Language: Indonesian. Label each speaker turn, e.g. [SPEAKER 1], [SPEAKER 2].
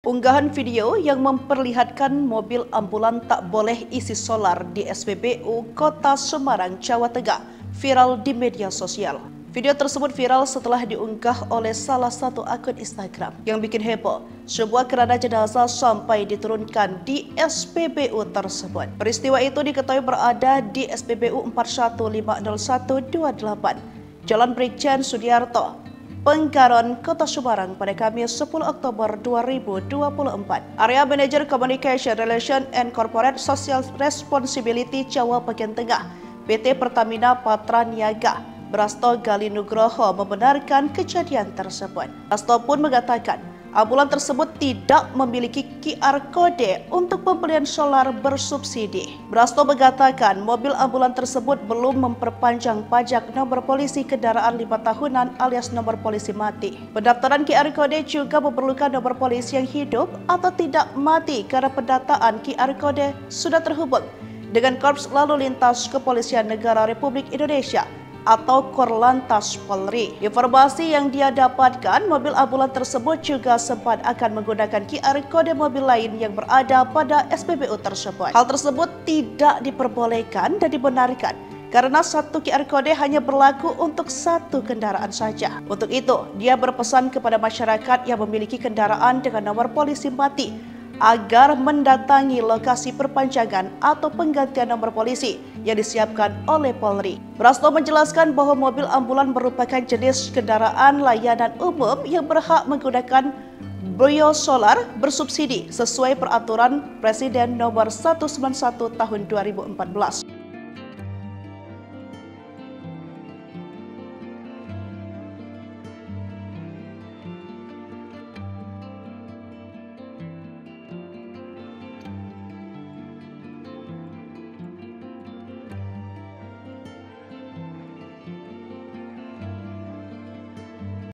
[SPEAKER 1] Unggahan video yang memperlihatkan mobil ambulan tak boleh isi solar di SPBU Kota Semarang, Jawa Tengah viral di media sosial. Video tersebut viral setelah diunggah oleh salah satu akun Instagram. Yang bikin heboh, sebuah keranda jenazah sampai diturunkan di SPBU tersebut. Peristiwa itu diketahui berada di SPBU 41500128, Jalan Brigjen Sudiarto, Penggaron, Kota Semarang pada Kamis 10 Oktober 2024. Area Manager Communication Relation and Corporate Social Responsibility Jawa Bagian Tengah, PT Pertamina Patra Niaga, Brasto Gali Nugroho membenarkan kejadian tersebut. Brasto pun mengatakan ambulan tersebut tidak memiliki QR kode untuk pembelian solar bersubsidi. Brasto mengatakan mobil ambulan tersebut belum memperpanjang pajak nomor polisi kendaraan 5 tahunan alias nomor polisi mati. Pendaftaran QR kode juga memerlukan nomor polisi yang hidup atau tidak mati karena pendataan QR kode sudah terhubung dengan Korps Lalu Lintas Kepolisian Negara Republik Indonesia atau Korlantas Polri. Informasi yang dia dapatkan, mobil ambulan tersebut juga sempat akan menggunakan QR kode mobil lain yang berada pada SPBU tersebut. Hal tersebut tidak diperbolehkan dan dibenarkan karena satu QR kode hanya berlaku untuk satu kendaraan saja. Untuk itu, dia berpesan kepada masyarakat yang memiliki kendaraan dengan nomor polisi mati agar mendatangi lokasi perpanjangan atau penggantian nomor polisi yang disiapkan oleh Polri. Brasto menjelaskan bahwa mobil ambulan merupakan jenis kendaraan layanan umum yang berhak menggunakan biosolar bersubsidi sesuai peraturan Presiden nomor 191 tahun 2014.